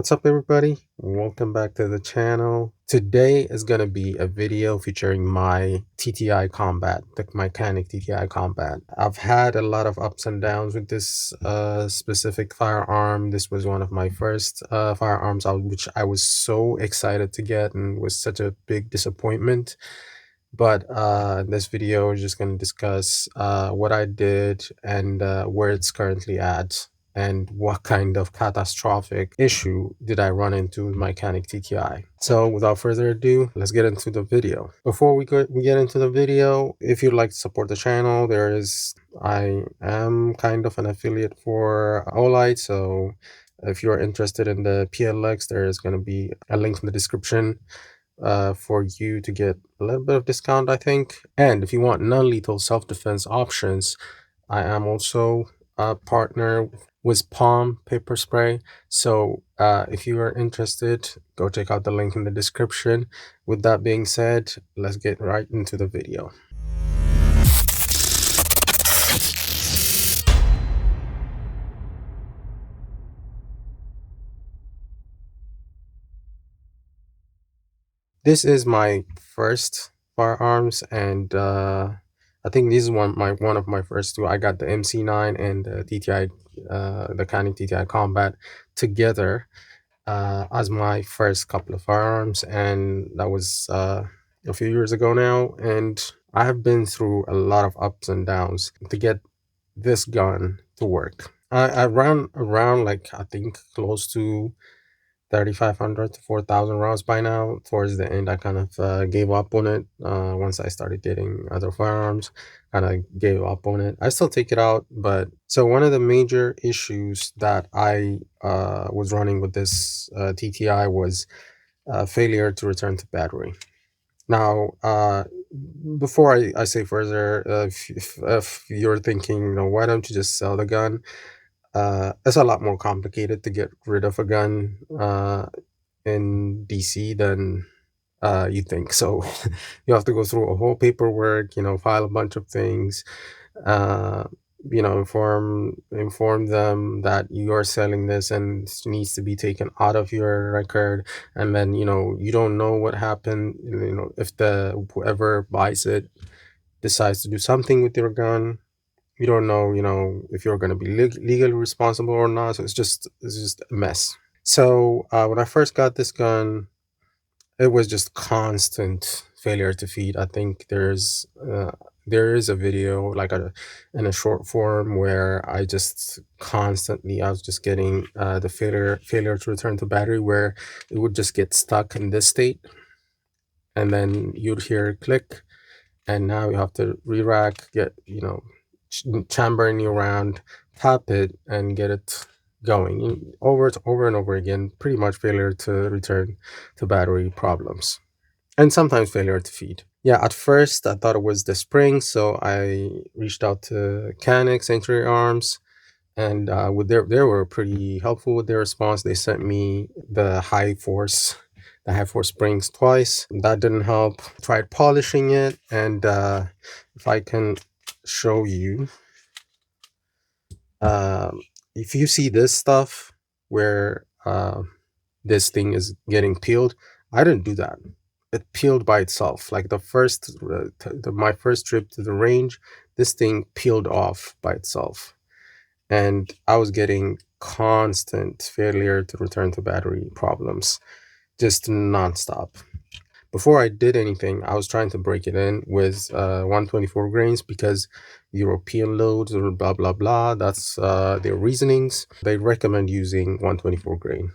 What's up, everybody? Welcome back to the channel. Today is going to be a video featuring my TTI Combat, my Canik TTI Combat. I've had a lot of ups and downs with this specific firearm. This was one of my first firearms, which I was so excited to get and was such a big disappointment. But in this video, we're just going to discuss what I did and where it's currently at, and what kind of catastrophic issue did I run into with my Canik TTI. So without further ado, let's get into the video. Before we get into the video, if you'd like to support the channel, I am kind of an affiliate for Olight, so if you're interested in the PLX, there is going to be a link in the description for you to get a little bit of discount, I think. And if you want non-lethal self-defense options, I am also a partner with Palm Paper Spray. So if you are interested, go check out the link in the description. With that being said, let's get right into the video. This is my first firearms, and I think this is one of my first two. I got the MC9 and the TTI, the Canik TTI Combat together as my first couple of firearms, and that was a few years ago now. And I have been through a lot of ups and downs to get this gun to work. I ran around, like, I think close to 3,500 to 4,000 rounds by now. Towards the end, I kind of gave up on it. Once I started getting other firearms, kind of gave up on it. I still take it out, but so one of the major issues that I was running with this TTI was failure to return to battery. Now, before I say further, if you're thinking, why don't you just sell the gun? It's a lot more complicated to get rid of a gun in DC than you think. So you have to go through a whole paperwork, file a bunch of things, uh, inform them that you are selling this and it needs to be taken out of your record. And then, you don't know what happened, if whoever buys it decides to do something with your gun. You don't know, if you're going to be legally responsible or not. So it's just a mess. So when I first got this gun, it was just constant failure to feed. I think there is a video, like, in a short form, where I was just getting the failure to return to battery, where it would just get stuck in this state, and then you'd hear click, and now you have to re-rack, get, chamber in your round, tap it, and get it going over and over again. Pretty much failure to return to battery problems, and sometimes failure to feed. Yeah, at first I thought it was the spring, so I reached out to Canik Sanctuary Arms, and they were pretty helpful with their response. They sent me the high force springs twice. That didn't help. Tried polishing it, and if I can show you, if you see this stuff where this thing is getting peeled, I didn't do that. It peeled by itself. Like my first trip to the range, this thing peeled off by itself, and I was getting constant failure to return to battery problems, just nonstop. Before I did anything, I was trying to break it in with 124 grains, because European loads or blah blah blah, that's their reasonings. They recommend using 124 grain,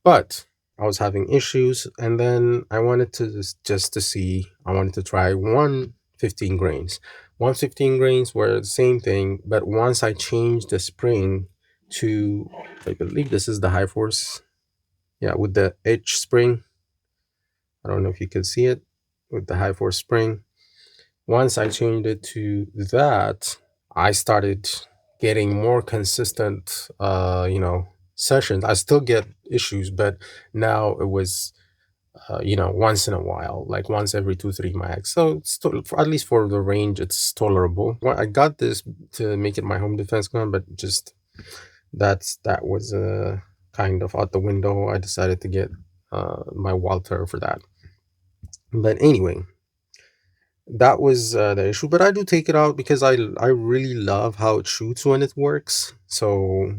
but I was having issues, and then I wanted to I wanted to try 115 grains. 115 grains were the same thing, but once I changed the spring to, I believe this is the high force, yeah, with the H spring. I don't know if you can see it, with the high force spring. Once I changed it to that, I started getting more consistent, sessions. I still get issues, but now it was, once in a while, like once every 2-3 mags. So it's at least for the range, it's tolerable. Well, I got this to make it my home defense gun, but just that was kind of out the window. I decided to get my Walter for that. But anyway, that was the issue. But I do take it out because I really love how it shoots when it works. So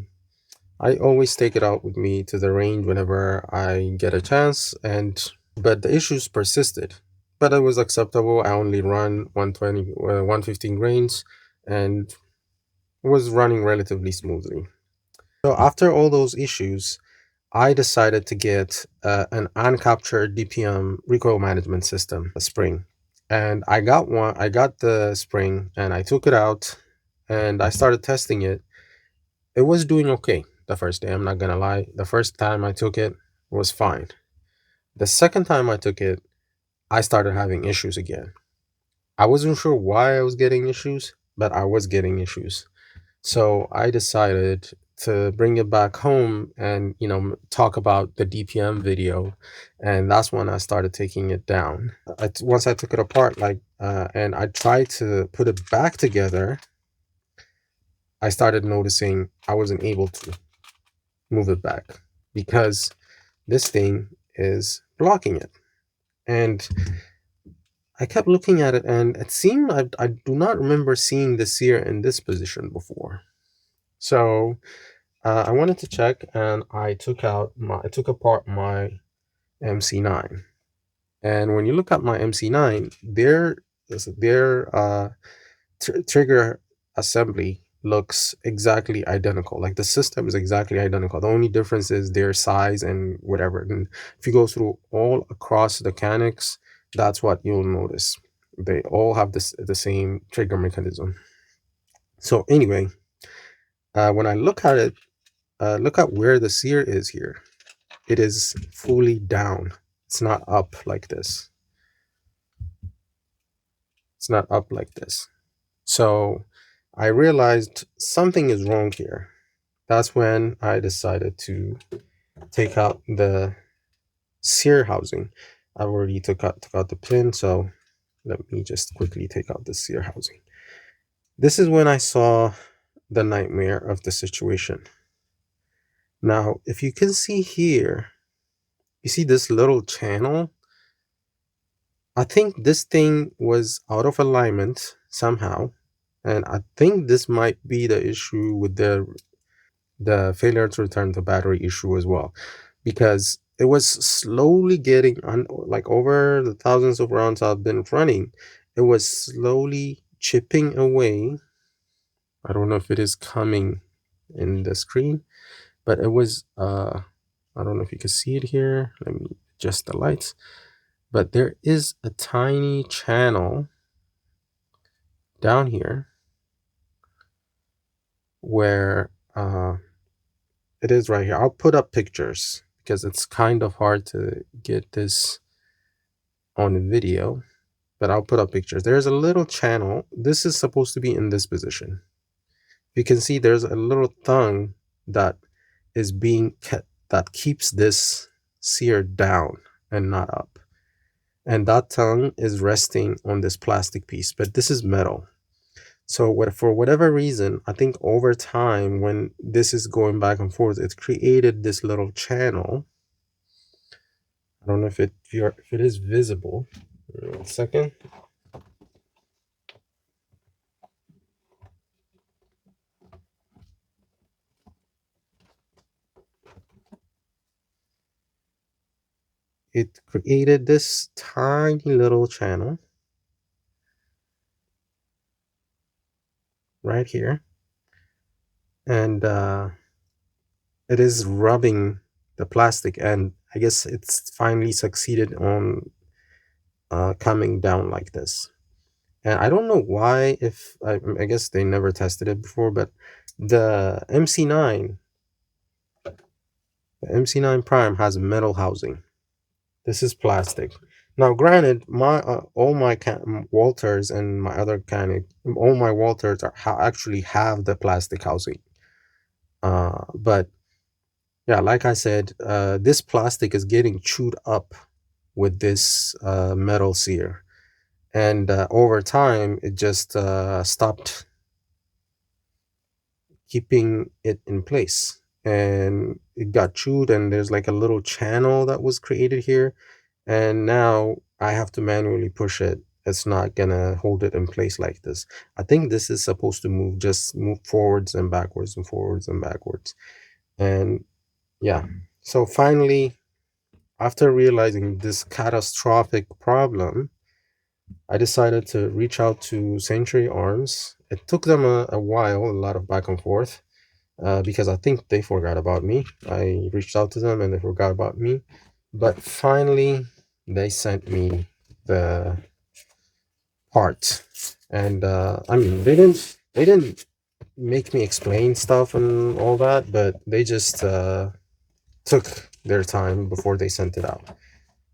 I always take it out with me to the range whenever I get a chance. And but the issues persisted. But it was acceptable. I only run 120, 115 grains, and was running relatively smoothly. So after all those issues, I decided to get an uncaptured DPM recoil management system, a spring. And I got one, I got the spring and I took it out and I started testing it. It was doing okay the first day, I'm not gonna lie. The first time I took it was fine. The second time I took it, I started having issues again. I wasn't sure why I was getting issues, but I was getting issues. So I decided to bring it back home and, talk about the DPM video. And that's when I started taking it down. Once I took it apart, and I tried to put it back together, I started noticing I wasn't able to move it back because this thing is blocking it. And I kept looking at it and it seemed I do not remember seeing the sear in this position before. So I wanted to check, and I took apart my MC9. And when you look at my MC9, their trigger assembly looks exactly identical. Like the system is exactly identical. The only difference is their size and whatever. And if you go through all across the Canics, that's what you'll notice. They all have the same trigger mechanism. So anyway, when I look at it, look at where the sear is here. It is fully down. It's not up like this. It's not up like this. So I realized something is wrong here. That's when I decided to take out the sear housing. I've already took out the pin, so let me just quickly take out the sear housing. This is when I saw the nightmare of the situation. Now, if you can see here, you see this little channel? I think this thing was out of alignment somehow, and I think this might be the issue with the failure to return the battery issue as well, because it was slowly getting like over the thousands of rounds I've been running, it was slowly chipping away. I don't know if it is coming in the screen, but it was I don't know if you can see it here. Let me adjust the lights. But there is a tiny channel down here where it is right here. I'll put up pictures because it's kind of hard to get this on video, but I'll put up pictures. There's a little channel. This is supposed to be in this position. You can see there's a little tongue that is being kept, that keeps this sear down and not up. And that tongue is resting on this plastic piece, but this is metal. So for whatever reason, I think over time, when this is going back and forth, it created this little channel. I don't know if it is visible. 1 second. It created this tiny little channel right here, and it is rubbing the plastic, and I guess it's finally succeeded on coming down like this. And I don't know why, if I guess they never tested it before, but the MC9, the MC9 Prime has metal housing. This is plastic. Now, granted, my all my Walters and my other Canik, all my Walters actually have the plastic housing. But yeah, like I said, this plastic is getting chewed up with this metal sear, and over time, it just stopped keeping it in place. and it got chewed, and there's like a little channel that was created here, and now I have to manually push it. It's not gonna hold it in place like this. I think this is supposed to move forwards and backwards and forwards and backwards. And yeah, so finally, after realizing this catastrophic problem, I decided to reach out to Century Arms. It took them a while, a lot of back and forth, because I think they forgot about me. I reached out to them and they forgot about me. But finally, they sent me the part. And I mean, they didn't make me explain stuff and all that, but they just took their time before they sent it out.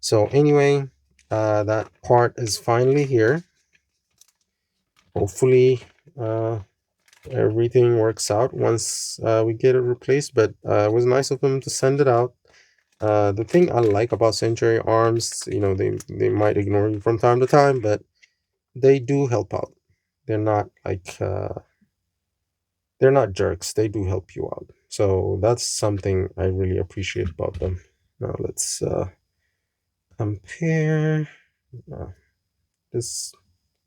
So anyway, that part is finally here. Hopefully, uh, everything works out once we get it replaced. But it was nice of them to send it out. The thing I like about Century Arms, they might ignore you from time to time, but they do help out. They're not like they're not jerks. They do help you out. So that's something I really appreciate about them. Now let's compare. Uh, this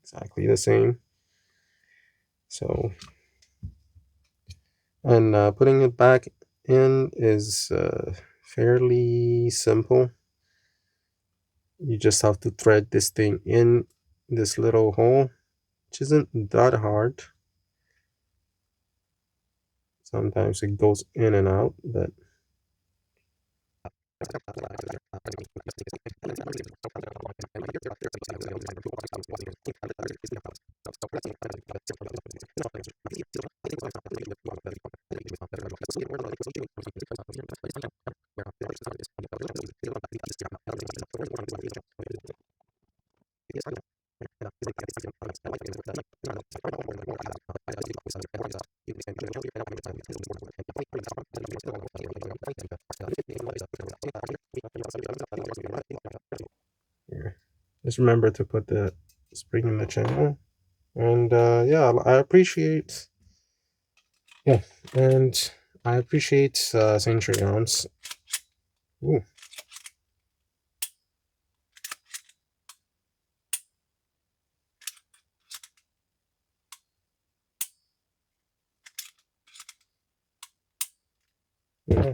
exactly the same. So, and putting it back in is fairly simple. You just have to thread this thing in this little hole, which isn't that hard. Sometimes it goes in and out, but here. Just remember to put the spring in the channel. And yeah, yeah, and I appreciate Century Arms. Ooh, yeah,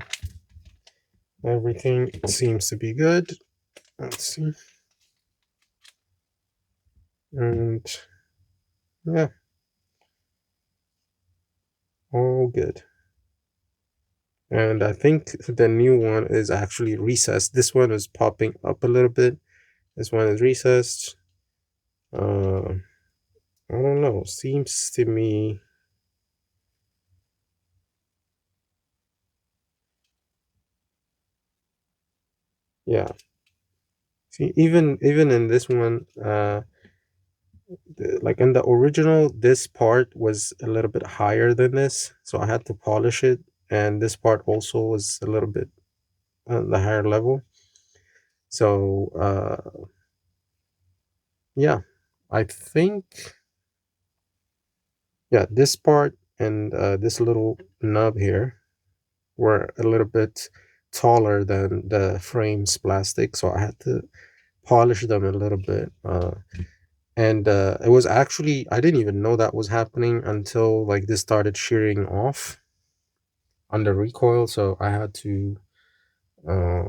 everything seems to be good. Let's see. And yeah, all good. And I think the new one is actually recessed. This one is popping up a little bit. This one is recessed. I don't know. Seems to me, yeah. See, even in this one, like in the original, this part was a little bit higher than this, so I had to polish it, and this part also was a little bit on the higher level. So yeah, I think, yeah, this part and this little nub here were a little bit taller than the frame's plastic, so I had to polish them a little bit. And it was actually, I didn't even know that was happening until like this started shearing off under recoil, so I had to uh,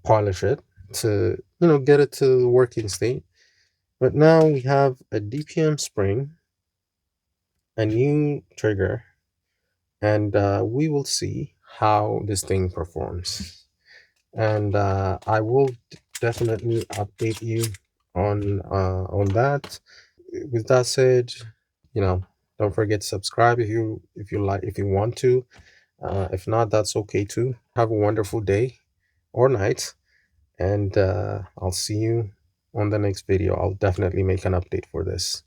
polish it to get it to the working state. But now we have a DPM spring, a new trigger, and we will see how this thing performs. And I will definitely update you on that. With that said, you know, don't forget to subscribe if you want to. If not, that's okay too. Have a wonderful day or night, and I'll see you on the next video. I'll definitely make an update for this.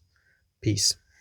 Peace.